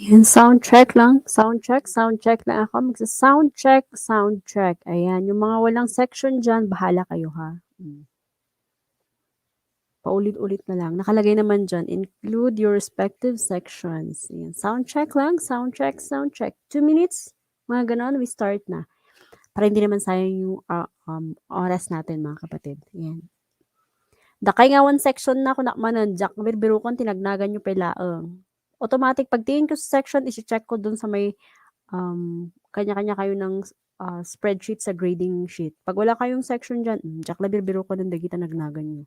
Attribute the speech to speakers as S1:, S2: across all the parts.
S1: Ayan, sound check lang. Sound check lang ako. Magsa-sound check. Ayan, yung mga walang section dyan, bahala kayo ha. Paulit-ulit na lang. Nakalagay naman dyan, include your respective sections. Ayan, sound check lang. Sound check. 2 minutes, mga ganon, we start na. Para hindi naman sayang yung oras natin, mga kapatid. Ayan. Dakay nga one section na ako nakmanan, Jack, birbiro ko, tinagnagan nyo palaang. Automatic, pagtingin ko sa section, isi-check ko dun sa may kanya-kanya kayo ng spreadsheet sa grading sheet. Pag wala kayong section dyan, Jack, birbiro ko dun, dagita nagnagan nyo.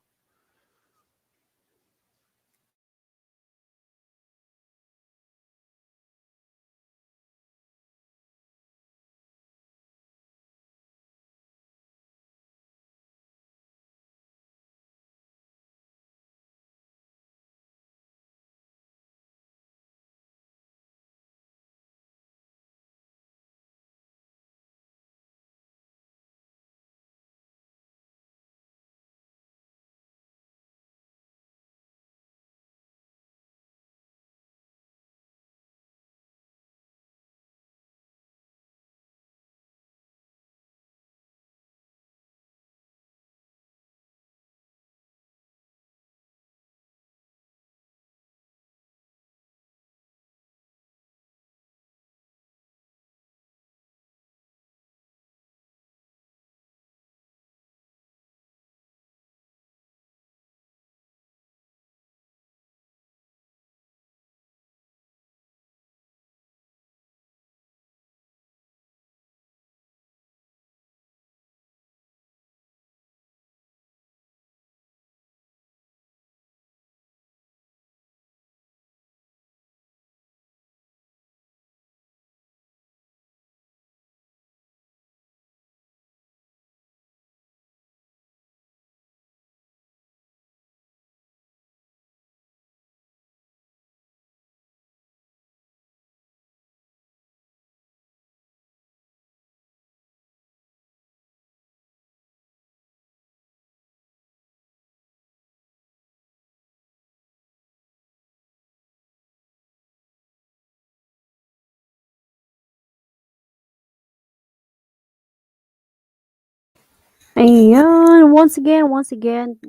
S1: Ayan, once again,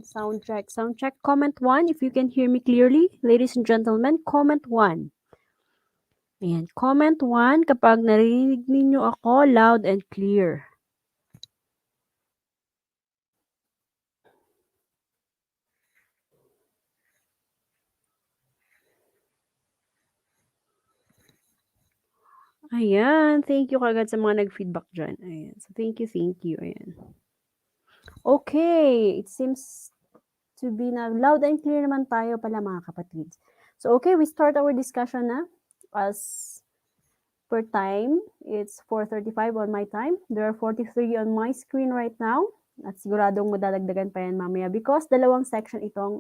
S1: sound check. Comment 1 if you can hear me clearly. Ladies and gentlemen, comment 1. Ayan, comment 1 kapag narinig ninyo ako loud and clear. Ayan, thank you kagad sa mga nag-feedback dyan. Ayan, so thank you. Ayan. Okay, it seems to be na loud and clear naman tayo pala, mga kapatid. So okay, we start our discussion na. As per time, it's 4:35 on my time. There are 43 on my screen right now. At siguradong madadagdagan pa yan mamaya because dalawang section itong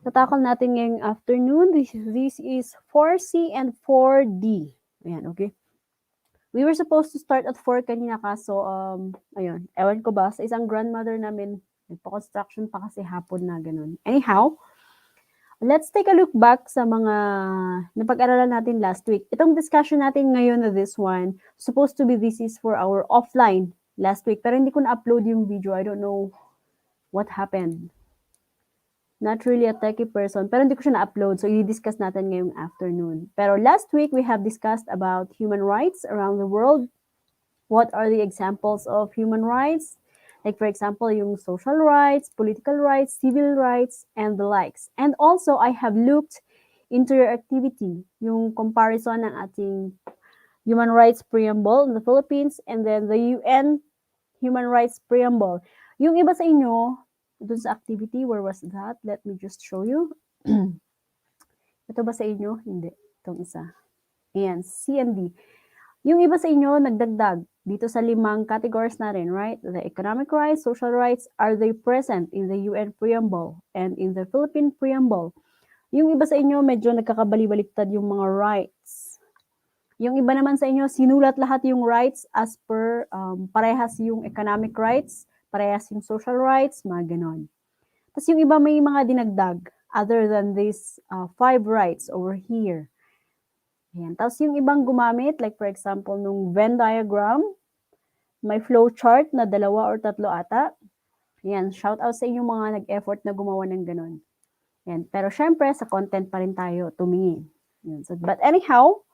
S1: tatakal natin ngayong afternoon. This is 4C and 4D. Ayan, okay. We were supposed to start at 4 kanina kaso, ayun, ewan ko ba, sa isang grandmother namin, nagpa-construction pa kasi hapon na ganun. Anyhow, let's take a look back sa mga napag-aralan natin last week. Itong discussion natin ngayon na this one, supposed to be this is for our offline last week, pero hindi ko na-upload yung video. I don't know what happened. Not really a techie person, pero hindi ko siya na-upload, so i-discuss natin ngayong afternoon. Pero last week, we have discussed about human rights around the world. What are the examples of human rights? Like, for example, yung social rights, political rights, civil rights, and the likes. And also, I have looked into your activity, yung comparison ng ating human rights preamble in the Philippines and then the UN human rights preamble. Yung iba sa inyo, dun sa activity, where was that? Let me just show you. Ito ba sa inyo? Hindi. Itong isa. Ayan, CND. Yung iba sa inyo, nagdagdag dito sa 5 categories na rin, right? The economic rights, social rights, are they present in the UN preamble and in the Philippine preamble? Yung iba sa inyo, medyo nagkakabali-baliktad yung mga rights. Yung iba naman sa inyo, sinulat lahat yung rights as per parehas yung economic rights, parehas yung social rights, mga ganon. Tapos yung iba may mga dinagdag. other than these 5 rights over here. Ayan. Tapos yung ibang gumamit, like for example, nung Venn diagram, may flow chart na 2 or 3 ata. Ayan, shout out sa inyong mga nag-effort na gumawa ng ganun. Ayan. Pero syempre, sa content pa rin tayo tumingin. Ayan. So, but anyhow,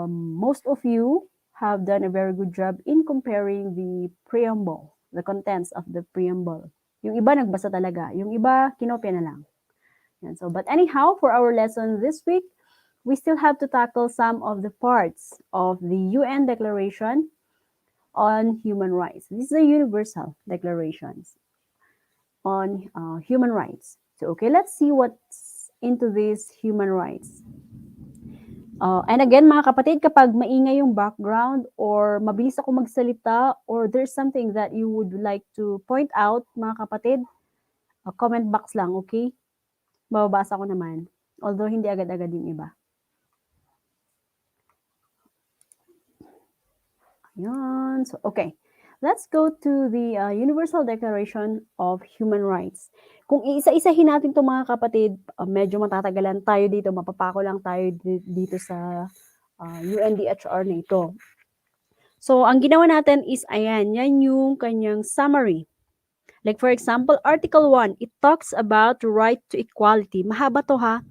S1: most of you have done a very good job in comparing the preamble, the contents of the preamble. Yung iba nagbasa talaga, yung iba kinopya na lang. Yan. So, but anyhow, for our lesson this week, we still have to tackle some of the parts of the UN Declaration on Human Rights. This is a universal declaration on human rights. So, okay, let's see what's into these human rights. And again, mga kapatid, kapag maingay yung background or mabilis ako magsalita or there's something that you would like to point out, mga kapatid, comment box lang, okay? Mababasa ko naman. Although, hindi agad-agad yung iba. Ayan. So, okay. Let's go to the Universal Declaration of Human Rights. Kung iisa-isahin natin ito mga kapatid, medyo matatagalan tayo dito, mapapako lang tayo dito sa UNDHR na ito. So, ang ginawa natin is, ayan, yan yung kanyang summary. Like for example, Article 1, it talks about right to equality. Mahaba to ha.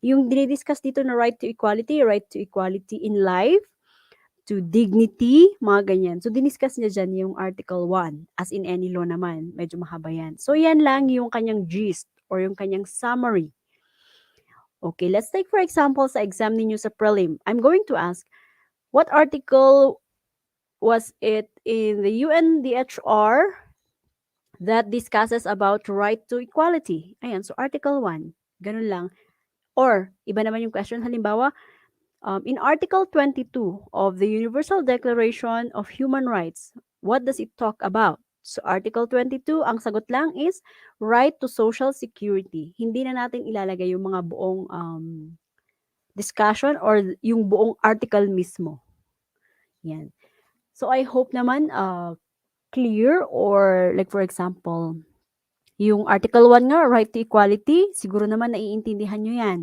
S1: Yung dinidiscuss dito na right to equality in life, to dignity, mga ganyan. So, diniscuss niya dyan yung Article 1. As in any law naman, medyo mahaba yan. So, yan lang yung kanyang gist or yung kanyang summary. Okay, let's take for example sa exam ninyo sa prelim. I'm going to ask, what article was it in the UNDHR that discusses about right to equality? Ayan, so Article 1. Ganun lang. Or, iba naman yung question. Halimbawa, in Article 22 of the Universal Declaration of Human Rights, what does it talk about? So, Article 22, ang sagot lang is right to social security. Hindi na natin ilalagay yung mga buong discussion or yung buong article mismo. Yan. So, I hope naman clear or like for example, yung Article 1 nga, right to equality, siguro naman naiintindihan nyo yan.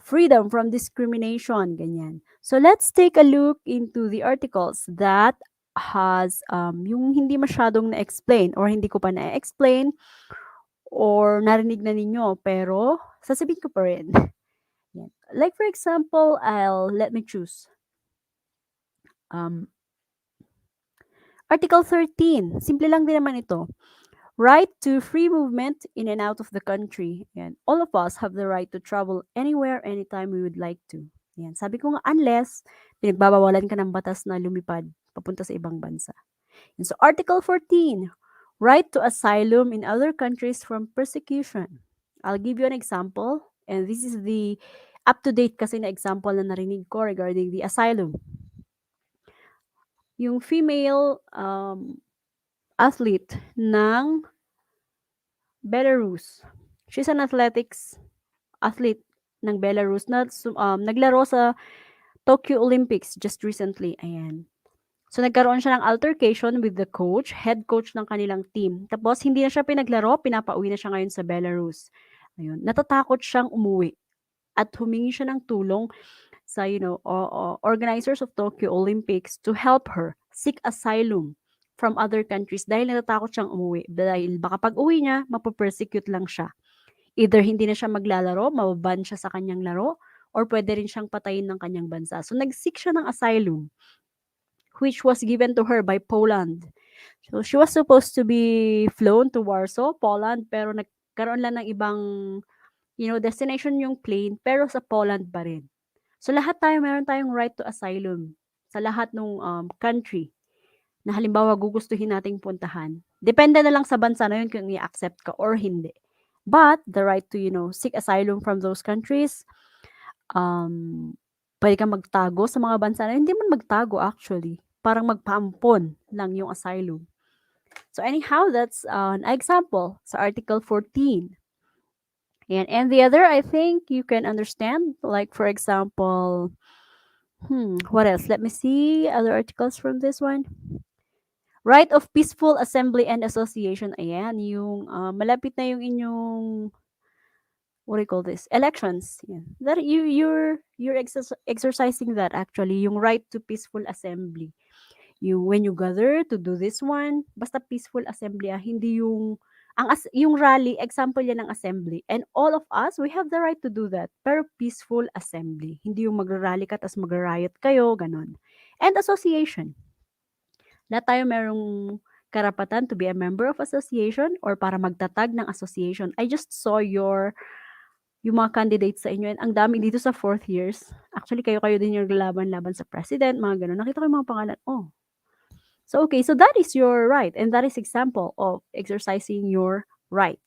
S1: Freedom from discrimination, ganyan. So, let's take a look into the articles that has yung hindi masyadong na-explain or hindi ko pa na-explain or narinig na ninyo, pero sasabihin ko pa rin. Yan. Like for example, let me choose. Article 13, simple lang din naman ito. Right to free movement in and out of the country. Yan. All of us have the right to travel anywhere, anytime we would like to. Yan. Sabi ko nga, unless pinagbabawalan ka ng batas na lumipad papunta sa ibang bansa. And so, Article 14, right to asylum in other countries from persecution. I'll give you an example. And this is the up-to-date kasi na example na narinig ko regarding the asylum. Yung female athlete ng Belarus. She's an athletics athlete ng Belarus na naglaro sa Tokyo Olympics just recently. Ayan. So, nagkaroon siya ng altercation with the coach, head coach ng kanilang team. Tapos, hindi na siya pinaglaro, pinapauwi na siya ngayon sa Belarus. Ayun. Natatakot siyang umuwi at humingi siya ng tulong sa, organizers of Tokyo Olympics to help her seek asylum from other countries dahil natatakot siyang umuwi. Dahil baka pag uwi niya, mapapersecute lang siya. Either hindi na siya maglalaro, mababan siya sa kanyang laro, or pwede rin siyang patayin ng kanyang bansa. So, nag-seek siya ng asylum, which was given to her by Poland. So, she was supposed to be flown to Warsaw, Poland, pero nagkaroon lang ng ibang, destination yung plane, pero sa Poland pa rin. So, lahat tayo, meron tayong right to asylum sa lahat ng country na halimbawa gugustuhin nating puntahan. Depende na lang sa bansa na yun kung i-accept ka or hindi. But, the right to, seek asylum from those countries, pwede kang magtago sa mga bansa na hindi man magtago actually. Parang magpaampon lang yung asylum. So, anyhow, that's an example sa Article 14. And the other, I think you can understand, like for example, what else? Let me see other articles from this one. Right of peaceful assembly and association. Ayan, yung malapit na yung inyong what do you call this? Elections. Yeah. That you're exercising that actually, yung right to peaceful assembly. Yung when you gather to do this one, basta peaceful assembly, hindi yung rally, example yan ng assembly. And all of us, we have the right to do that. Pero peaceful assembly. Hindi yung magra-rally ka tas magra-riot kayo, ganon. And association. Lahat tayo merong karapatan to be a member of association or para magtatag ng association. I just saw yung mga candidates sa inyo and ang dami dito sa fourth years. Actually, kayo-kayo din yung laban-laban sa president, mga ganun. Nakita ko yung mga pangalan. Oh, so, okay. So, that is your right. And that is example of exercising your right.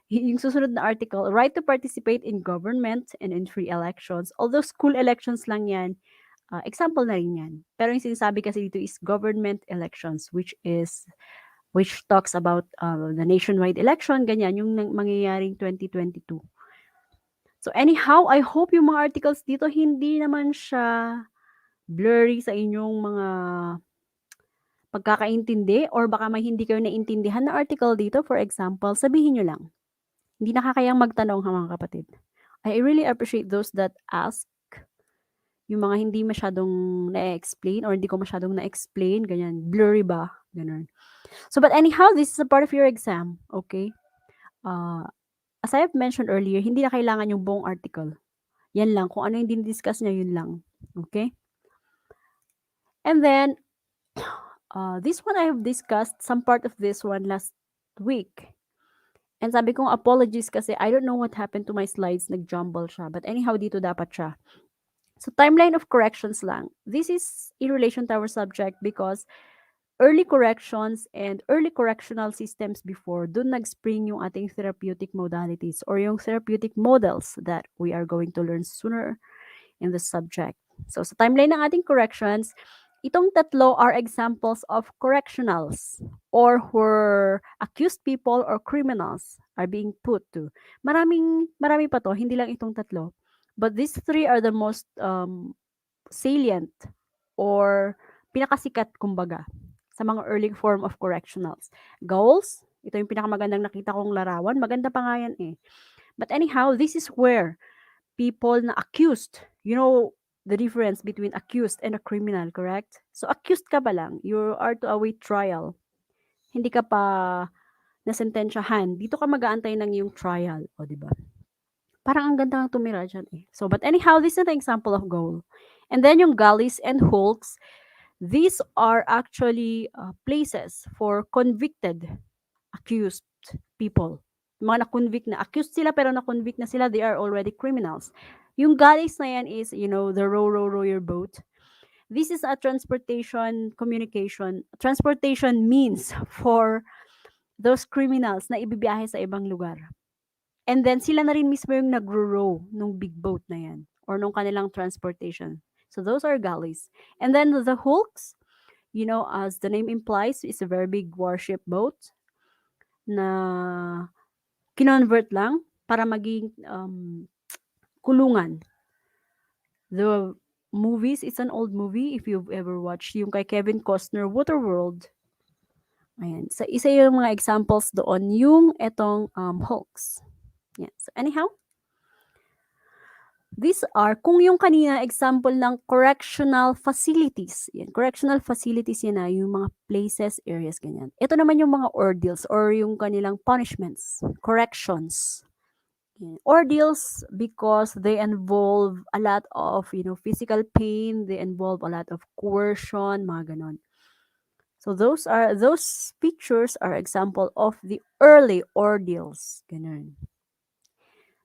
S1: Yung susunod na article, right to participate in government and in free elections. Although school elections lang yan, example na rin yan. Pero yung sinasabi kasi dito is government elections, which talks about the nationwide election, ganyan, yung mangyayaring 2022. So anyhow, I hope yung mga articles dito hindi naman siya blurry sa inyong mga pagkakaintindi or baka may hindi kayo naintindihan na article dito. For example, sabihin nyo lang. Hindi nakakayang magtanong ha mga kapatid. I really appreciate those that ask yung mga hindi masyadong na-explain or hindi ko masyadong na-explain, ganyan, blurry ba, ganun. So, but anyhow, this is a part of your exam, okay? As I have mentioned earlier, hindi na kailangan yung buong article. Yan lang, kung ano yung din-discuss niya, yun lang, okay? And then, this one I have discussed some part of this one last week. And sabi kong apologies kasi I don't know what happened to my slides, nag-jumble siya. But anyhow, dito dapat siya. So, timeline of corrections lang. This is in relation to our subject because early corrections and early correctional systems before, dun nag-spring yung ating therapeutic modalities or yung therapeutic models that we are going to learn sooner in the subject. So, sa timeline ng ating corrections, itong tatlo are examples of correctionals or where accused people or criminals are being put to. Marami pa to, hindi lang itong tatlo. But these three are the most salient or pinakasikat kumbaga sa mga early form of correctionals. Goals, ito yung pinakamagandang nakita kong larawan. Maganda pa nga yan eh. But anyhow, this is where people na accused, you know, the difference between accused and a criminal, correct? So, accused ka pa lang. You are to await trial. Hindi ka pa nasentensyahan. Dito ka mag-aantay ng yung trial. O, di ba? Parang ang ganda ng tumira dyan eh. So, but anyhow, this is an example of goal. And then yung gullies and hulks, these are actually places for convicted, accused people. Mga na-convict na, accused sila pero na-convict na sila, they are already criminals. Yung gullies na yan is, you know, the row your boat. This is a transportation means for those criminals na ibibiyahe sa ibang lugar. And then, sila na rin mismo yung nagro-row nung big boat na yan or nung kanilang transportation. So, those are galleys. And then, the hulks, you know, as the name implies, is a very big warship boat na kinonvert lang para maging kulungan. The movies, it's an old movie if you've ever watched yung kay Kevin Costner, Waterworld. Ayan. So, isa yung mga examples doon yung etong hulks. Yeah. So, anyhow, these are, kung yung kanina example ng correctional facilities. Yan, correctional facilities yan na, yung mga places, areas, ganyan. Ito naman yung mga ordeals or yung kanilang punishments, corrections. Yan. Ordeals because they involve a lot of, you know, physical pain, they involve a lot of coercion, mga ganon. So those pictures are example of the early ordeals. Ganon.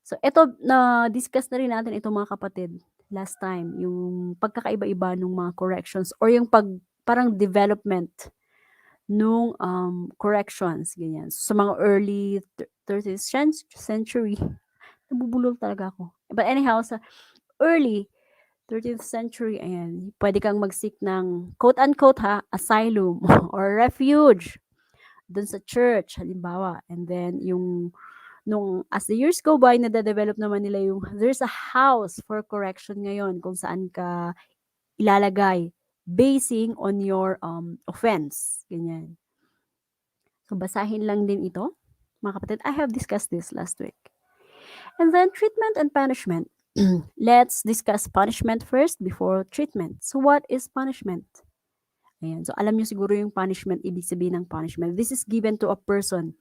S1: So, ito, na-discuss na rin natin ito mga kapatid last time, yung pagkakaiba-iba ng mga corrections or yung parang development nung corrections, ganyan. So, sa mga early 30th century, nabubulol talaga ako. But anyhow, sa early 13th century, ayan, pwede kang mag-seek ng quote-unquote asylum or refuge dun sa church, halimbawa. And then, yung nung as the years go by, nade-develop naman nila yung there's a house for correction ngayon kung saan ka ilalagay basing on your offense. Ganyan. So, basahin lang din ito. Mga kapatid, I have discussed this last week. And then treatment and punishment. Let's discuss punishment first before treatment. So what is punishment? Ayan. So alam niyo siguro yung punishment, ibig sabihin ng punishment. This is given to a person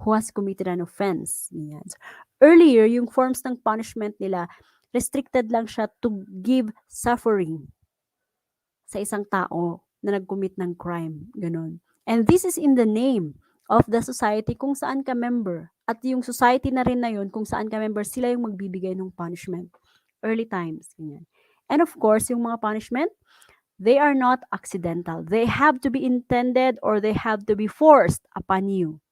S1: who has committed an offense. Ayan. So, earlier, yung forms ng punishment nila, restricted lang siya to give suffering sa isang tao na nag-commit ng crime. Ganun. And this is in the name of the society kung saan ka member. At yung society na rin na yun, kung saan ka member, sila yung magbibigay ng punishment. Early times. Ganyan. And of course, yung mga punishment, they are not accidental. They have to be intended or they have to be forced upon you.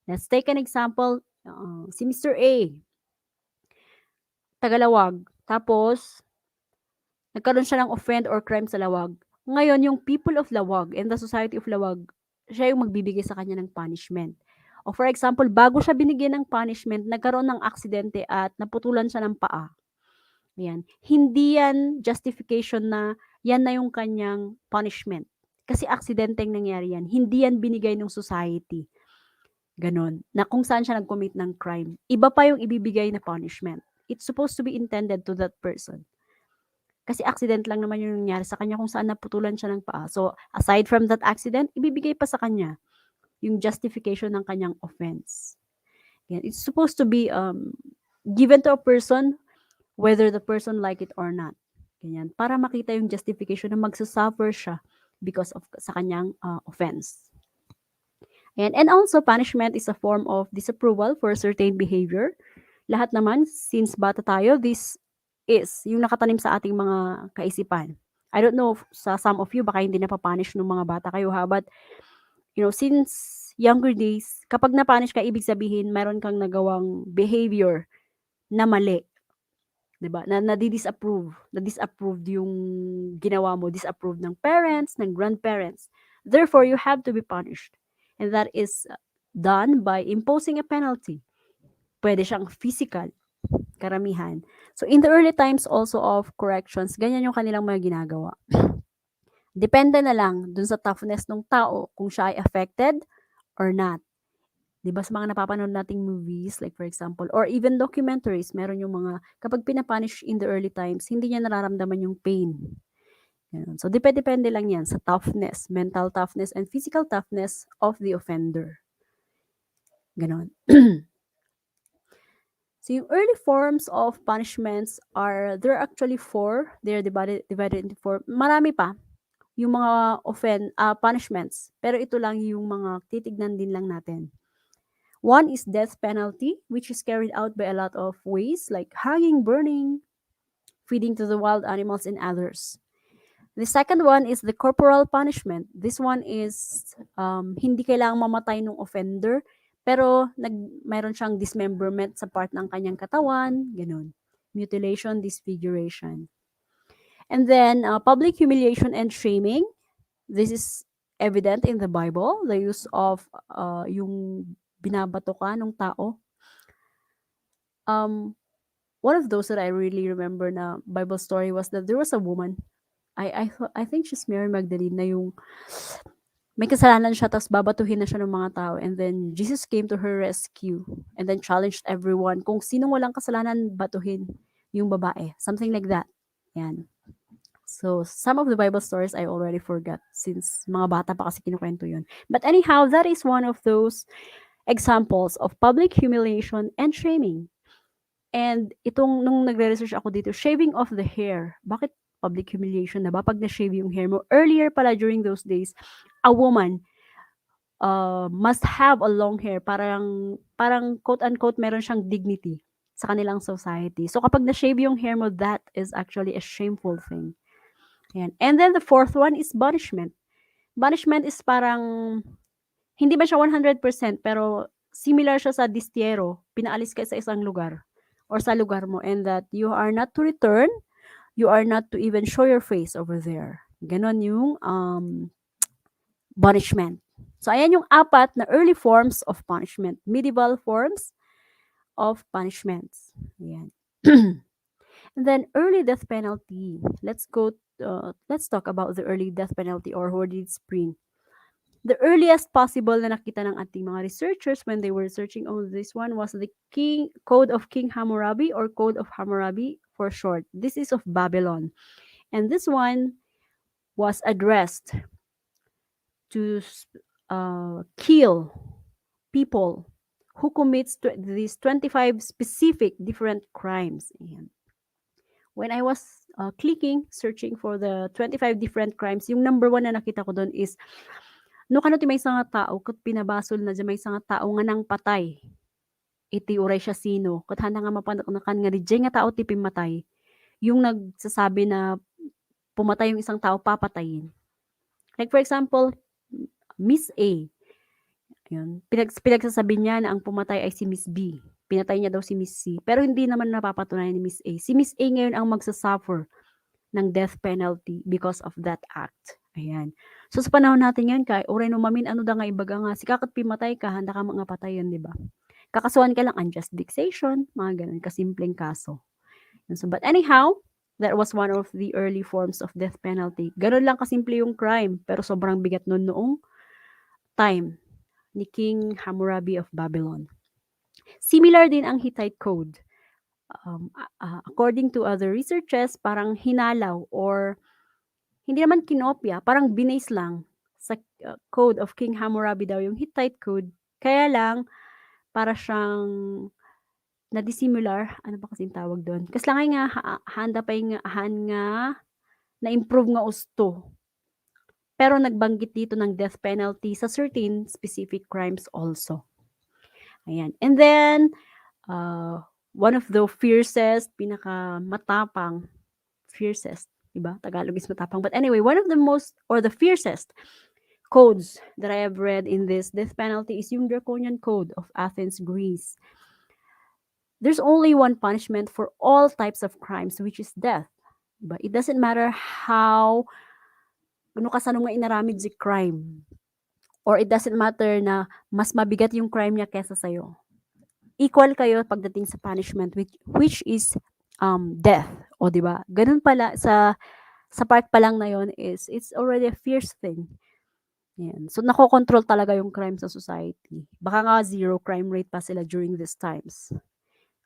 S1: Let's take an example. Si Mr. A, tagalawag. Tapos, nagkaroon siya ng offend or crime sa Lawag. Ngayon, yung people of Lawag and the society of Lawag, siya yung magbibigay sa kanya ng punishment. O for example, bago siya binigyan ng punishment, nagkaroon ng aksidente at naputulan siya ng paa. Yan. Hindi yan justification na yan na yung kanyang punishment. Kasi aksidente yung nangyari yan. Hindi yan binigay ng society. Ganon. Na kung saan siya nag-commit ng crime. Iba pa yung ibibigay na punishment. It's supposed to be intended to that person. Kasi accident lang naman yung nangyari sa kanya kung saan naputulan siya ng paa. So, aside from that accident, ibibigay pa sa kanya yung justification ng kanyang offense. Yan. It's supposed to be given to a person whether the person like it or not. Ganyan. Para makita yung justification na magsasuffer siya because of sa kanyang offense. And also, punishment is a form of disapproval for a certain behavior. Lahat naman, since bata tayo, this is yung nakatanim sa ating mga kaisipan. I don't know sa some of you, baka hindi napapunish ng mga bata kayo ha, but since younger days, kapag napunish ka, ibig sabihin, meron kang nagawang behavior na mali. Diba? Na disapprove. Na-disapproved yung ginawa mo. Disapproved ng parents, ng grandparents. Therefore, you have to be punished. And that is done by imposing a penalty. Pwede siyang physical, karamihan. So, in the early times also of corrections, ganyan yung kanilang mga ginagawa. Depende na lang dun sa toughness ng tao kung siya ay affected or not. Diba sa mga napapanood nating movies, like for example, or even documentaries, meron yung mga, kapag pinapunish in the early times, hindi niya nararamdaman yung pain. Ganun. So, depende lang yan sa toughness, mental toughness, and physical toughness of the offender. Ganon. So, yung early forms of punishments there are actually 4. They're divided into 4. Marami pa yung mga punishments. Pero ito lang yung mga titignan din lang natin. One is death penalty, which is carried out by a lot of ways, like hanging, burning, feeding to the wild animals, and others. The second one is the corporal punishment. This one is hindi kailangang mamatay ng offender, pero mayroon siyang dismemberment sa part ng kanyang katawan, ganun. Mutilation, disfiguration. And then public humiliation and shaming. This is evident in the Bible, the use of yung binabato ka ng tao. One of those that I really remember na Bible story was that there was a woman. I think she's Mary Magdalene na yung may kasalanan siya tapos babatuhin na siya ng mga tao and then Jesus came to her rescue and then challenged everyone kung sinong walang kasalanan batuhin yung babae. Something like that. Yan. So, some of the Bible stories I already forgot since mga bata pa kasi kinukwento yun. But anyhow, that is one of those examples of public humiliation and shaming. And itong, nung nagre-research ako dito, shaving of the hair. Bakit public humiliation na ba pag na-shave yung hair mo? Earlier pala during those days, a woman must have a long hair. Parang quote-unquote meron siyang dignity sa kanilang society. So kapag na-shave yung hair mo, that is actually a shameful thing. Ayan. And then the fourth one is banishment. Banishment is parang, hindi ba siya 100%, pero similar siya sa distiero. Pinaalis ka sa isang lugar or sa lugar mo and that you are not to return, you are not to even show your face over there. Ganon yung punishment. So, ayan yung 4 na early forms of punishment. Medieval forms of punishments. Ayan. And then, early death penalty. Let's talk about the early death penalty or where did it spring. The earliest possible na nakita ng ating mga researchers when they were searching on this one was the Code of King Hammurabi, or Code of Hammurabi for short. This is of Babylon. And this one was addressed to kill people who commits these 25 specific different crimes. Ayan. When I was searching for the 25 different crimes, yung number one na nakita ko doon is, no kano ti may nga tao, kat pinabasol na dyan may nga tao nga nang patay. Iti uray siya sino. Kat handa nga mapanakan nga di nga tao ti pimatay. Yung nagsasabi na pumatay yung isang tao, papatayin. Like for example, Miss A. Yun. Pinagsasabi niya na ang pumatay ay si Miss B. Pinatay niya daw si Miss C. Pero hindi naman napapatunayan ni Miss A. Si Miss A ngayon ang magsasuffer ng death penalty because of that act. Ayan. So sa panahon natin yan, kay oray no mamin ano da nga ibaga nga, si kakat pimatay ka, handa ka mga patayan, di ba? Kakasuhan ka lang unjust vexation, mga ganun, kasimpleng kaso. So, but anyhow, that was one of the early forms of death penalty. Ganun lang kasimple yung crime, pero sobrang bigat nun noong time ni King Hammurabi of Babylon. Similar din ang Hittite Code. According to other researches, parang hinalaw or hindi naman kinopya, parang binase lang sa Code of King Hammurabi daw yung Hittite Code. Kaya lang, para siyang na-dissimilar, ano ba kasing tawag doon? Kasi lang nga, handa pa yung nga na-improve nga usto. Pero nagbanggit dito ng death penalty sa certain specific crimes also. Ayan. And then, one of the fiercest, pinakamatapang, fiercest, diba? Tagalog is matapang. But anyway, one of the most, or the fiercest codes that I have read in this death penalty is yung Draconian Code of Athens, Greece. There's only one punishment for all types of crimes, which is death. Diba? It doesn't matter how ano kasano nga inaramid si crime. Or it doesn't matter na mas mabigat yung crime niya kesa sa'yo. Equal kayo pagdating sa punishment, which is death. O diba? Ganun pala, sa part pa lang na yon is, it's already a fierce thing. Yan. So, nakokontrol talaga yung crime sa society. Baka nga zero crime rate pa sila during these times.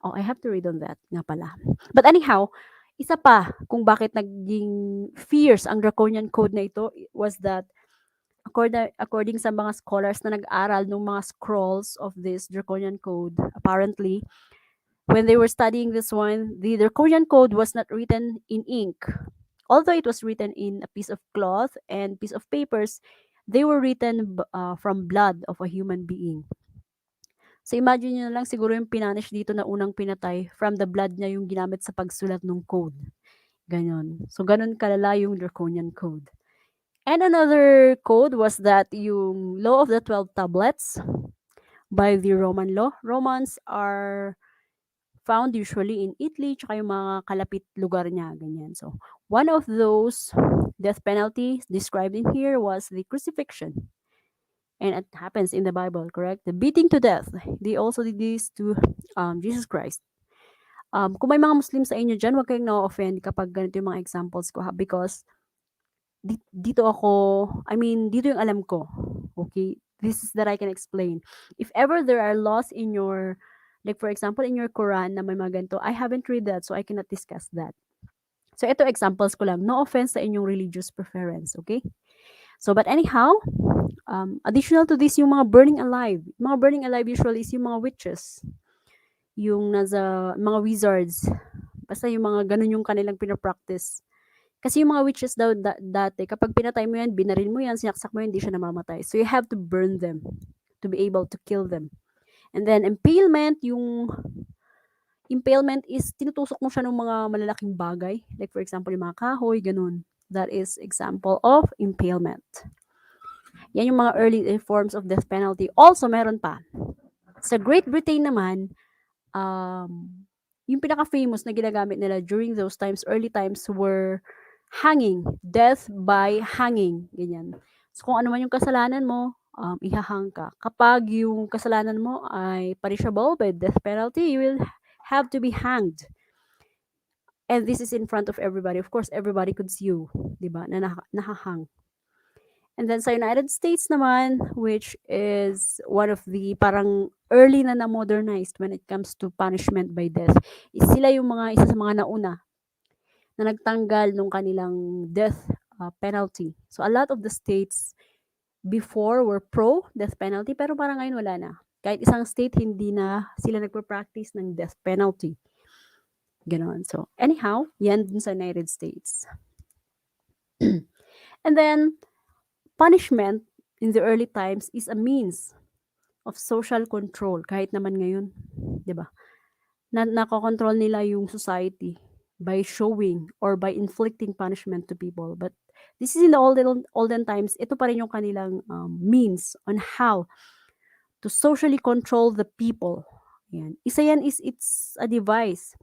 S1: Oh, I have to read on that nga pala. But anyhow, isa pa kung bakit naging fierce ang Draconian Code na ito was that according sa mga scholars na nag-aral ng mga scrolls of this Draconian Code, apparently, when they were studying this one, the Draconian Code was not written in ink. Although it was written in a piece of cloth and piece of papers, they were written from blood of a human being. So imagine nyo na lang siguro yung pinanish dito na unang pinatay, from the blood niya yung ginamit sa pagsulat ng code. Ganon. So ganon kalala yung Draconian Code. And another code was that yung Law of the 12 Tablets by the Roman law. Romans are found usually in Italy, tsaka yung mga kalapit lugar niya, ganyan. So, one of those death penalties described in here was the crucifixion. And it happens in the Bible, correct? The beating to death. They also did this to Jesus Christ. Kung may mga Muslim sa inyo dyan, huwag kayong na-offend kapag ganito yung mga examples ko, ha? Because dito yung alam ko. Okay? This is that I can explain. If ever there are laws in your, like for example, in your Quran na may mga ganito, I haven't read that, so I cannot discuss that. So, ito examples ko lang. No offense sa inyong religious preference, okay? So, but anyhow, additional to this, yung mga burning alive. Mga burning alive usually is yung mga witches. Yung nasa, mga wizards. Basta yung mga ganun yung kanilang pinapractice. Kasi yung mga witches daw dati, kapag pinatay mo yan, binaril mo yan, sinaksak mo yan, hindi siya namamatay. So, you have to burn them to be able to kill them. And then, impalement, yung impalement is, tinutusok mo siya ng mga malalaking bagay. Like, for example, yung mga kahoy, ganun. That is example of impalement. Yan yung mga early forms of death penalty. Also, meron pa. Sa Great Britain naman, yung pinaka-famous na ginagamit nila during those times, early times, were hanging. Death by hanging. Ganyan. So, kung ano man yung kasalanan mo, ihahang ka. Kapag yung kasalanan mo ay punishable by death penalty, you will have to be hanged. And this is in front of everybody. Of course, everybody could see you, diba, na nahahang. And then sa United States naman, which is one of the parang early na modernized when it comes to punishment by death, is sila yung mga isa sa mga nauna na nagtanggal nung kanilang death penalty. So a lot of the states before were pro death penalty pero parang ngayon wala na. Kahit isang state hindi na sila nagpa-practice ng death penalty. Ganon. So anyhow, yan dun sa United States. And then punishment in the early times is a means of social control kahit naman ngayon, 'di ba? Nakokontrol nila yung society by showing or by inflicting punishment to people. But this is in the olden times, ito pa rin yung kanilang means on how to socially control the people. Yan. Isa yan is it's a device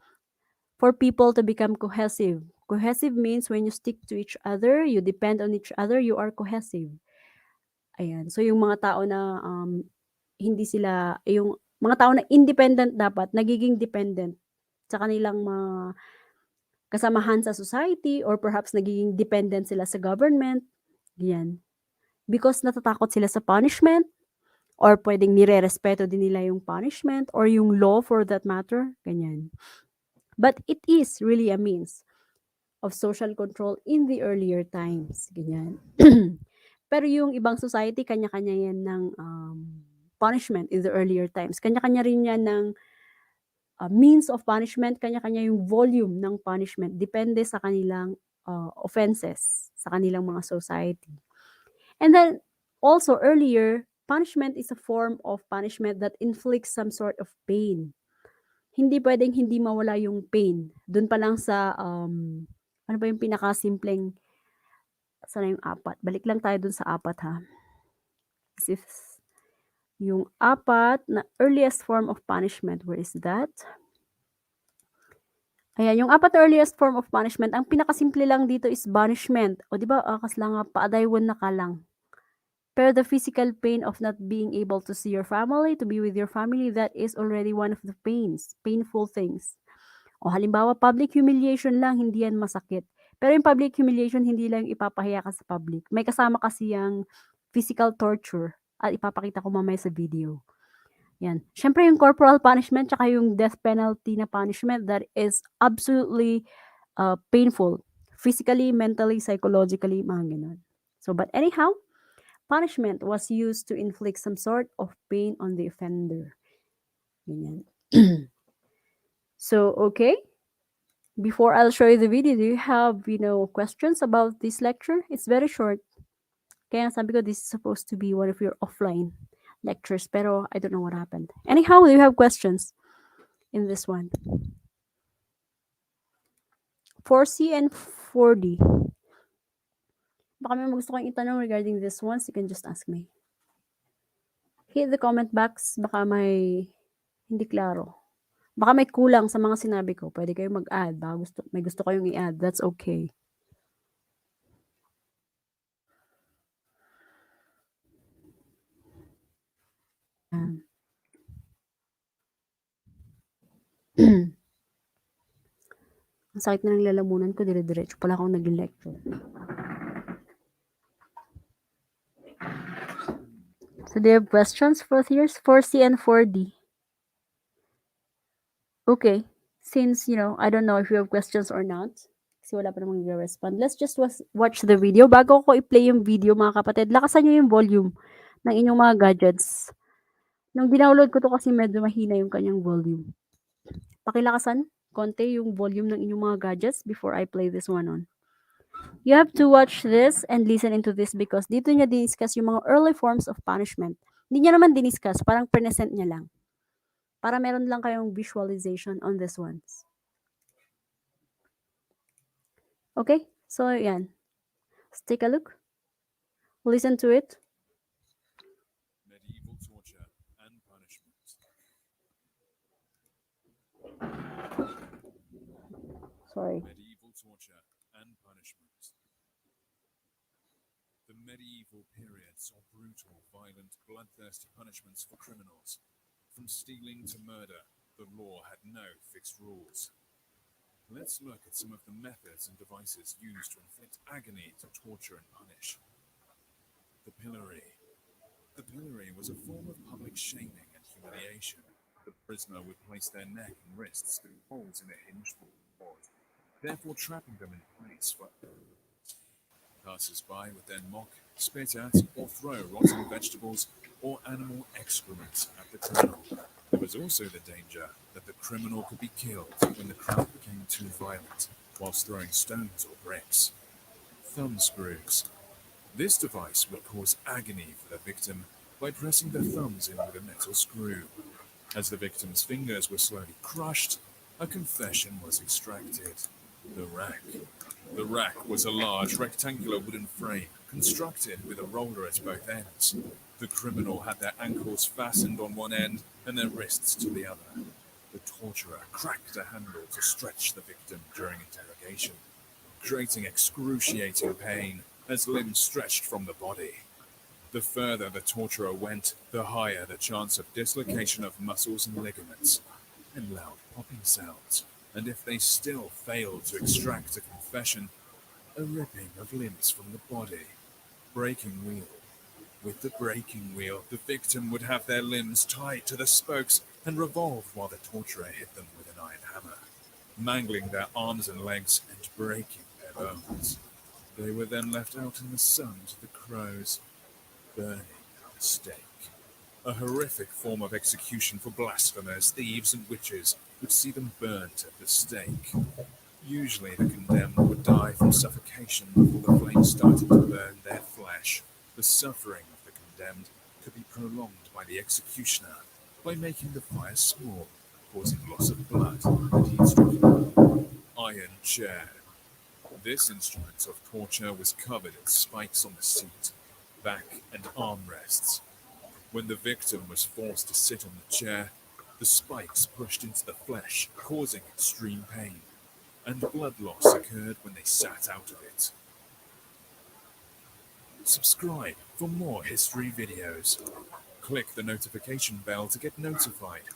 S1: for people to become cohesive. Cohesive means when you stick to each other, you depend on each other, you are cohesive. Ayan. So yung mga tao na hindi sila, yung mga tao na independent dapat, nagiging dependent sa kanilang mga kasamahan sa society or perhaps nagiging dependent sila sa government. Yan. Because natatakot sila sa punishment or pwedeng nire-respeto din nila yung punishment or yung law for that matter. Ganyan. But it is really a means of social control in the earlier times. Ganyan. Pero yung ibang society, kanya-kanya yan ng punishment in the earlier times. Kanya-kanya rin yan ng means of punishment, kanya-kanya yung volume ng punishment. Depende sa kanilang offenses, sa kanilang mga society. And then, also earlier, punishment is a form of punishment that inflicts some sort of pain. Hindi pwedeng hindi mawala yung pain. Doon pa lang sa, ano ba yung pinakasimpleng, sana yung apat? Balik lang tayo dun sa apat ha. If yung apat na earliest form of punishment, where is that? Ayan, yung apat na earliest form of punishment, ang pinakasimple lang dito is banishment. O di ba, kasla nga, paadaywan na ka lang. Pero the physical pain of not being able to see your family, to be with your family, that is already one of the painful things. O halimbawa, public humiliation lang, hindi yan masakit. Pero yung public humiliation, hindi lang ipapahiya ka sa public. May kasama kasi yung physical torture at ipapakita ko mamaya sa video. Yan. Siyempre yung corporal punishment tsaka yung death penalty na punishment, that is absolutely painful. Physically, mentally, psychologically, mga ganun. So, but anyhow, punishment was used to inflict some sort of pain on the offender. Ganyan. So, okay. Before I'll show you the video, do you have, questions about this lecture? It's very short. Kaya sabi ko, this is supposed to be one of your offline lectures, pero I don't know what happened. Anyhow, do you have questions in this one? 4C and 4D. Baka may gusto kong itanong regarding this ones, you can just ask me. Hit the comment box, baka may hindi klaro. Baka may kulang sa mga sinabi ko. Pwede kayong mag-add. Baka may gusto kayong i-add. That's okay. Ang sakit na ng lalamunan ko, dire-diretso pala akong nag-lecture. So, do you have questions for years 4C and 4D? Okay. Since, I don't know if you have questions or not. Kasi wala pa namang respond. Let's just watch the video. Bago ko i-play yung video, mga kapatid, lakasan nyo yung volume ng inyong mga gadgets. Nung dinownload ko to kasi medyo mahina yung kanyang volume. Pakilakasan konti yung volume ng inyong mga gadgets before I play this one on. You have to watch this and listen into this because dito niya diniscuss yung mga early forms of punishment. Hindi niya naman diniscuss, parang present niya lang. Para meron lang kayong visualization on this ones. Okay? So, yan. Let's take a look. Listen to it.
S2: Medieval torture and punishment.
S1: Sorry.
S2: Medieval torture and punishment. The medieval period saw brutal, violent, bloodthirsty punishments for criminals. From stealing to murder, the law had no fixed rules. Let's look at some of the methods and devices used to inflict agony, to torture and punish. As a form of public shaming and humiliation, the prisoner would place their neck and wrists through holes in a hinged board, therefore trapping them in place for passers-by would then mock, spit at, or throw rotten vegetables or animal excrement at the criminal. There was also the danger that the criminal could be killed when the crowd became too violent, whilst throwing stones or bricks. Thumb screws. This device would cause agony for the victim by pressing the thumbs in with a metal screw. As the victim's fingers were slowly crushed, a confession was extracted. The rack. The rack was a large rectangular wooden frame constructed with a roller at both ends. The criminal had their ankles fastened on one end and their wrists to the other. The torturer cracked a handle to stretch the victim during interrogation, creating excruciating pain as limbs stretched from the body. The further the torturer went, the higher the chance of dislocation of muscles and ligaments, and loud popping sounds. And if they still failed to extract a confession, a ripping of limbs from the body. Breaking wheel. With the breaking wheel, the victim would have their limbs tied to the spokes and revolve while the torturer hit them with an iron hammer, mangling their arms and legs and breaking their bones. They were then left out in the sun to the crows, burning at the stake. A horrific form of execution for blasphemers, thieves, and witches would see them burnt at the stake. Usually the condemned would die from suffocation before the flames started to burn their flesh. The suffering of the condemned could be prolonged by the executioner by making the fire small, causing loss of blood and heat stroke. Iron chair. This instrument of torture was covered in spikes on the seat, back, and armrests. When the victim was forced to sit on the chair, the spikes pushed into the flesh, causing extreme pain, and blood loss occurred when they sat out of it. Subscribe for more history videos. Click the notification bell to get notified.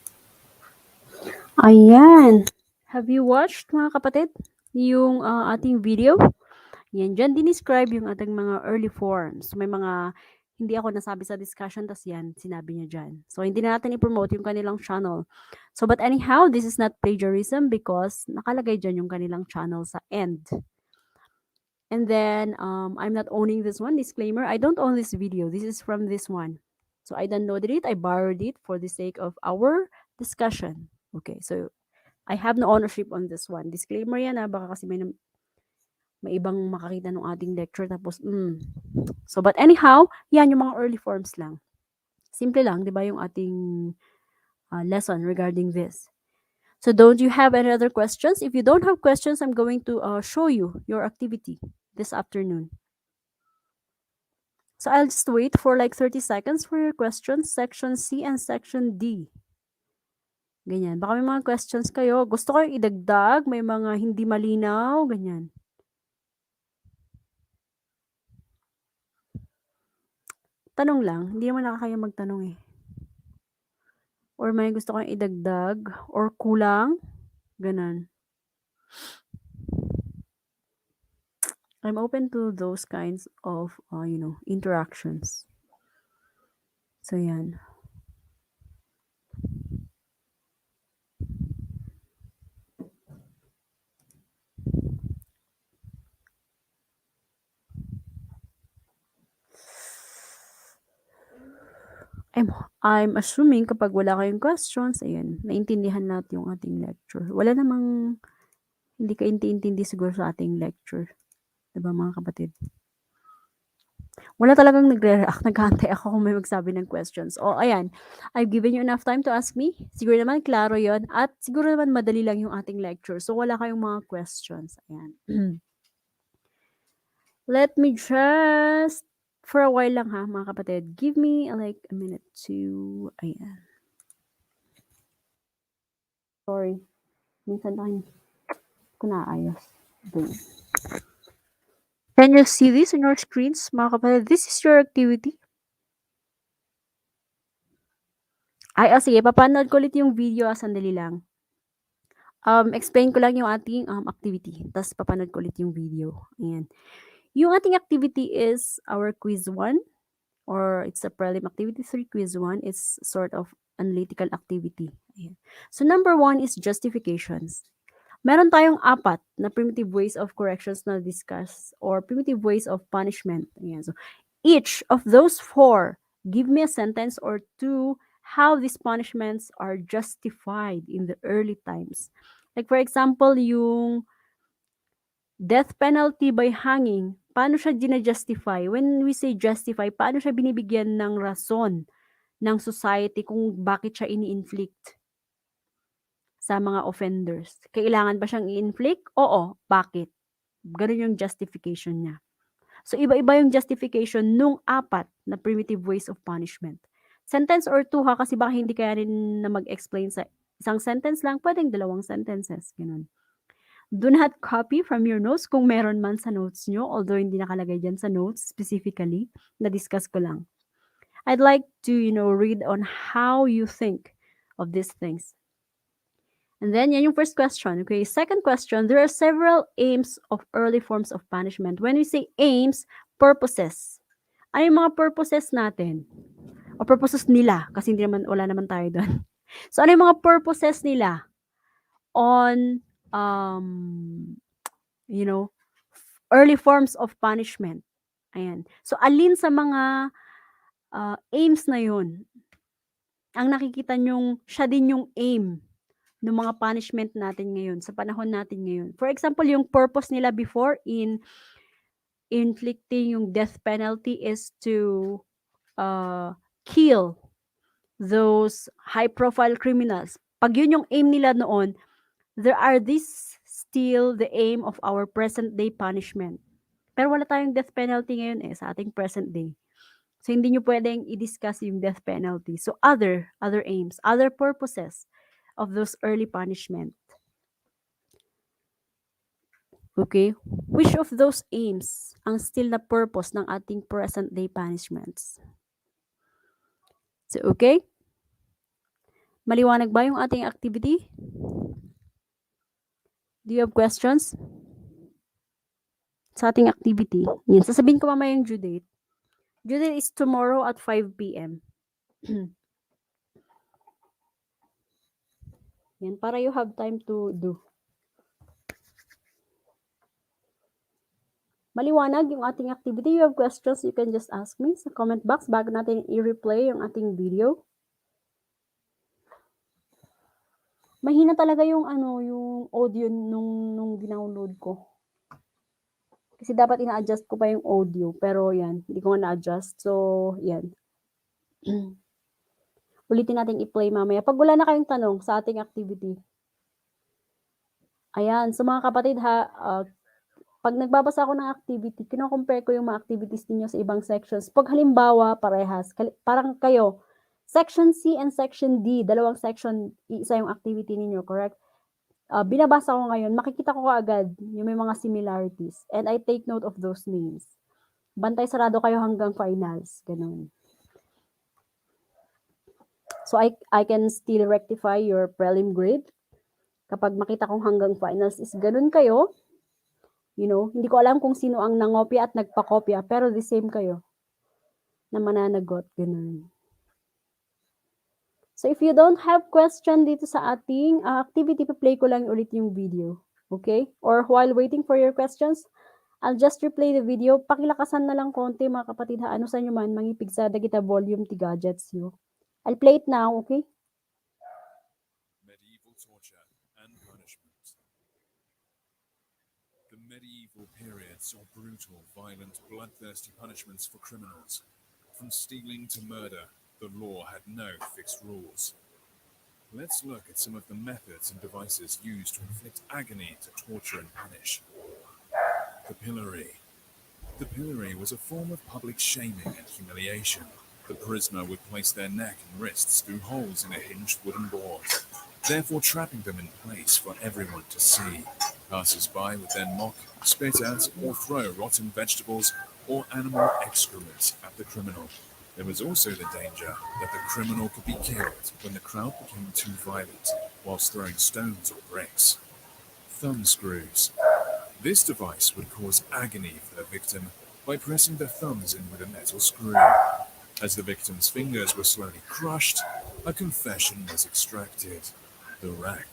S1: Ayan. Have you watched, mga kapatid, yung ating video? Yan, dyan dinescribe yung ating mga early forms. May mga hindi ako nasabi sa discussion, tas yan, sinabi niya dyan. So, hindi na natin i-promote yung kanilang channel. So, but anyhow, this is not plagiarism because nakalagay dyan yung kanilang channel sa end. And then, I'm not owning this one. Disclaimer, I don't own this video. This is from this one. So, I downloaded it. I borrowed it for the sake of our discussion. Okay, so, I have no ownership on this one. Disclaimer yan baka kasi may ibang makakita ng ating lecture tapos, So, but anyhow, yan yung mga early forms lang. Simple lang, di ba, yung ating lesson regarding this. So, don't you have any other questions? If you don't have questions, I'm going to show you your activity this afternoon. So, I'll just wait for like 30 seconds for your questions, section C and section D. Ganyan. Baka may mga questions kayo. Gusto ko yung idagdag, may mga hindi malinaw, ganyan. Tanong lang, hindi naman nakakaya magtanong eh. Or may gusto kang idagdag, or kulang, ganon. I'm open to those kinds of, interactions. So, yan. I'm assuming kapag wala kayong questions, ayan, naintindihan natin yung ating lecture. Wala namang hindi ka intindi siguro sa ating lecture. Diba, mga kapatid? Wala talagang nagre-react. Naghahantay ako kung may magsabi ng questions. O, ayan. I've given you enough time to ask me. Siguro naman, klaro yon. At siguro naman, madali lang yung ating lecture. So, wala kayong mga questions. Ayan. Let me just, for a while lang ha, mga kapatid. Give me like a minute to, ayan. Sorry. Minsan lang ko naayos. Can you see this on your screens, mga kapatid? This is your activity. Ay, sige, papanood ko ulit yung video, sandali lang. Explain ko lang yung ating activity. Tapos papanood ko ulit yung video. Ayan. Yung ating activity is our quiz 1. or it's a prelim activity 3, quiz 1. It's sort of analytical activity. Ayan. So number 1 is justifications. Meron tayong 4 na primitive ways of corrections na discuss or primitive ways of punishment. Ayan. So each of those 4, give me a sentence or 2 how these punishments are justified in the early times. Like for example, yung death penalty by hanging, paano siya gina-justify? When we say justify, paano siya binibigyan ng rason ng society kung bakit siya ini-inflict sa mga offenders? Kailangan ba siyang i-inflict? Oo. Bakit? Gano'n yung justification niya. So, iba-iba yung justification nung 4 na primitive ways of punishment. Sentence or 2 ha, kasi baka hindi kaya rin na mag-explain sa isang sentence lang, pwedeng 2 sentences, gano'n. Do not copy from your notes kung meron man sa notes nyo, although hindi nakalagay dyan sa notes specifically, na-discuss ko lang. I'd like to, read on how you think of these things. And then, yan yung first question. Okay, second question, there are several aims of early forms of punishment. When we say aims, purposes. Ano yung mga purposes natin? O purposes nila, kasi wala naman tayo doon. So, ano yung mga purposes nila on, early forms of punishment? Ayan. So, alin sa mga aims na yun, ang nakikita nyong siya din yung aim ng mga punishment natin ngayon, sa panahon natin ngayon. For example, yung purpose nila before in inflicting yung death penalty is to kill those high-profile criminals. Pag yun yung aim nila noon, there are this still the aim of our present-day punishment. Pero wala tayong death penalty ngayon sa ating present day. So, hindi nyo pwedeng i-discuss yung death penalty. So, other aims, other purposes of those early punishment. Okay? Which of those aims ang still na purpose ng ating present-day punishments? So, okay? Maliwanag ba yung ating activity? Do you have questions? Sa ating activity. Yan, sasabihin ko mamaya yung due date. Due date is tomorrow at 5 p.m. Yan, para you have time to do. Maliwanag yung ating activity. You have questions, you can just ask me sa comment box bago natin i-replay yung ating video. Mahina talaga yung yung audio nung dinownload ko. Kasi dapat ina-adjust ko pa yung audio, pero yan, hindi ko nga na-adjust. So, yan. Ulitin natin i-play mamaya. Pag wala na kayong tanong sa ating activity. Ayan, so mga kapatid ha, pag nagbabasa ako ng activity, kino-compare ko yung mga activities niyo sa ibang sections. Pag halimbawa, parehas, parang kayo, Section C and Section D, dalawang section, isa yung activity ninyo, correct? Binabasa ko ngayon, makikita ko agad yung may mga similarities. And I take note of those names. Bantay sarado kayo hanggang finals. Ganun. So, I can still rectify your prelim grade. Kapag makita kong hanggang finals is ganun kayo, hindi ko alam kung sino ang nangopya at nagpakopya, pero the same kayo na mananagot. Ganun. So, if you don't have question dito sa ating activity, pa-play ko lang ulit yung video. Okay? Or while waiting for your questions, I'll just replay the video. Pakilakasan na lang konti mga kapatid ha. Ano sa inyo man, mangipig sa dagita volume ti gadgets yo. I'll play it now, okay?
S2: Medieval torture and punishment. The medieval period saw brutal, violent, bloodthirsty punishments for criminals. From stealing to murder, the law had no fixed rules. Let's look at some of the methods and devices used to inflict agony, to torture and punish. The pillory. The pillory was a form of public shaming and humiliation. The prisoner would place their neck and wrists through holes in a hinged wooden board, therefore trapping them in place for everyone to see. Passers-by would then mock, spit at, or throw rotten vegetables or animal excrement at the criminal. There was also the danger that the criminal could be killed when the crowd became too violent, whilst throwing stones or bricks. Thumb screws. This device would cause agony for the victim by pressing the thumbs in with a metal screw. As the victim's fingers were slowly crushed, a confession was extracted. The rack.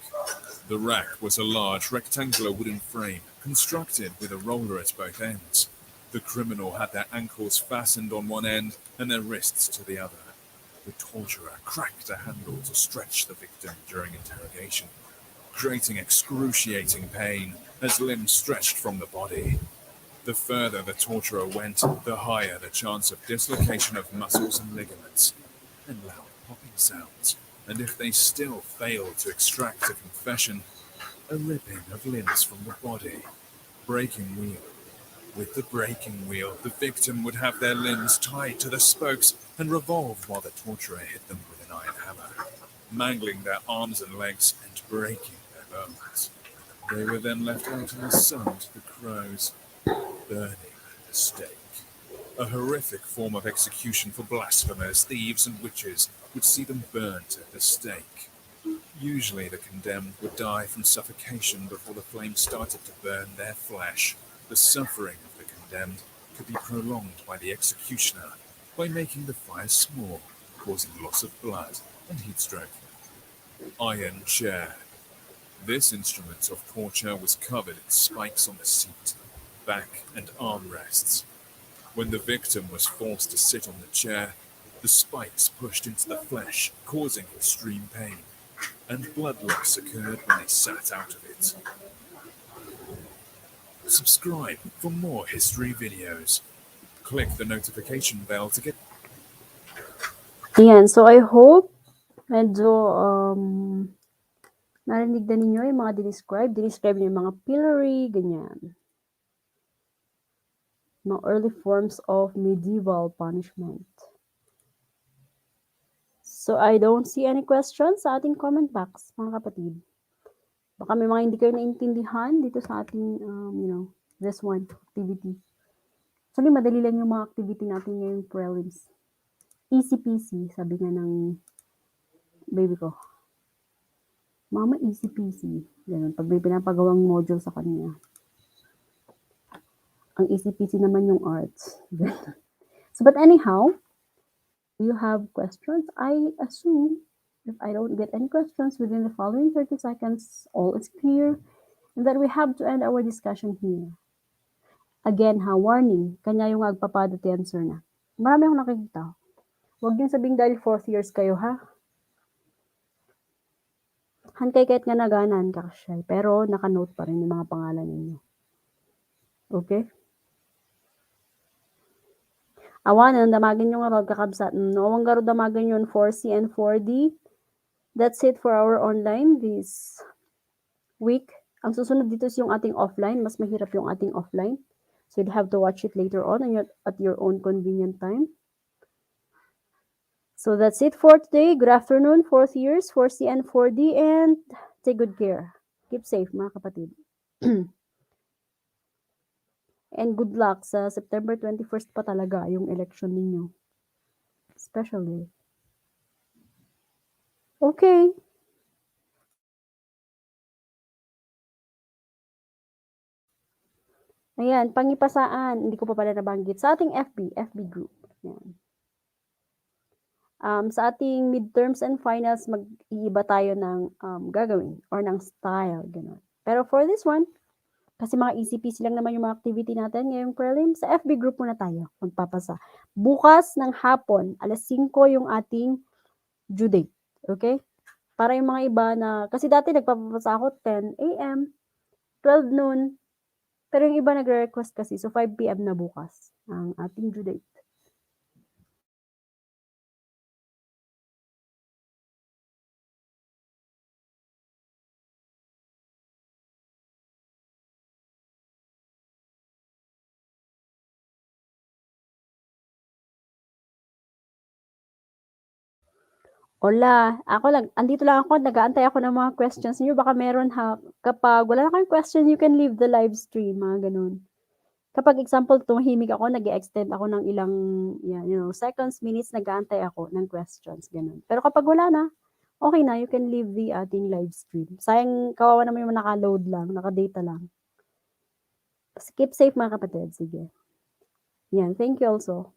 S2: The rack was a large rectangular wooden frame constructed with a roller at both ends. The criminal had their ankles fastened on one end and their wrists to the other. The torturer cracked a handle to stretch the victim during interrogation, creating excruciating pain as limbs stretched from the body. The further the torturer went, the higher the chance of dislocation of muscles and ligaments, and loud popping sounds. And if they still failed to extract a confession, a ripping of limbs from the body. Breaking wheel. With the breaking wheel, the victim would have their limbs tied to the spokes and revolve while the torturer hit them with an iron hammer, mangling their arms and legs and breaking their bones. They were then left out in the sun to the crows, burning at the stake. A horrific form of execution for blasphemers, thieves, and witches would see them burnt at the stake. Usually the condemned would die from suffocation before the flames started to burn their flesh. The suffering of the condemned could be prolonged by the executioner by making the fire small, causing loss of blood and heat stroke. Iron chair. This instrument of torture was covered in spikes on the seat, back, and armrests. When the victim was forced to sit on the chair, the spikes pushed into the flesh, causing extreme pain, and blood loss occurred when they sat out of it. Subscribe for more history videos. Click the notification bell to get...
S1: Ayan, so I hope medyo narinig na ninyo yung mga dinescribe. Dinescribe niyo yung mga pillory, ganyan. Mga early forms of medieval punishment. So I don't see any questions sa ating comment box, mga kapatid. Baka may mga hindi kayo naintindihan dito sa ating, this one, activity. Actually, madali lang yung mga activity natin ngayong prelims. Easy peasy, sabi nga ng baby ko. Mama, easy peasy. Ganun, pag may pinapagawang module sa kanya. Ang easy peasy naman yung arts. So, but anyhow, you have questions? I assume if I don't get any questions within the following 30 seconds, all is clear, and that we have to end our discussion here. Again, warning, kanya yung agpapadot answer na. Marami akong nakikita. Huwag din sabing dahil 4th years kayo, ha? Hankay kahit nga naganan ka siya, pero naka-note pa rin yung mga pangalan ninyo. Okay? Awanan, damagin nyo nga pagkakabsat. Nawang garo damagan yun 4C and 4D. That's it for our online this week. Ang susunod dito is yung ating offline. Mas mahirap yung ating offline. So you'd have to watch it later on and at your own convenient time. So that's it for today. Good afternoon, 4th years, 4C and 4D, and take good care. Keep safe, mga kapatid. And good luck sa September 21st pa talaga yung election ninyo. Especially. Okay. Ayan, pangipasaan. Hindi ko pa pala nabanggit. Sa ating FB group. Ayan. Sa ating midterms and finals, mag-iiba tayo ng gagawin or ng style. Ganun. Pero for this one, kasi mga easy peasy lang naman yung mga activity natin ngayong prelim, sa FB group muna tayo magpapasa. Bukas ng hapon, alas 5 yung ating due date. Okay? Para yung mga iba na, kasi dati nagpapapasa ako 10 a.m., 12 noon, pero yung iba nagre-request kasi, so 5 p.m. na bukas ang ating due date. Hola, andito lang ako, nag-aantay ako ng mga questions niyo. Baka meron ha, kapag wala na kayong question, you can leave the live stream, mga ganun. Kapag example, tumahimik ako, nag-extend ako ng ilang, seconds, minutes, nag-aantay ako ng questions, ganun. Pero kapag wala na, okay na, you can leave the ating live stream. Sayang, kawawa naman yung naka-load lang, naka-data lang. Keep safe, mga kapatid. Sige. Yan, thank you also.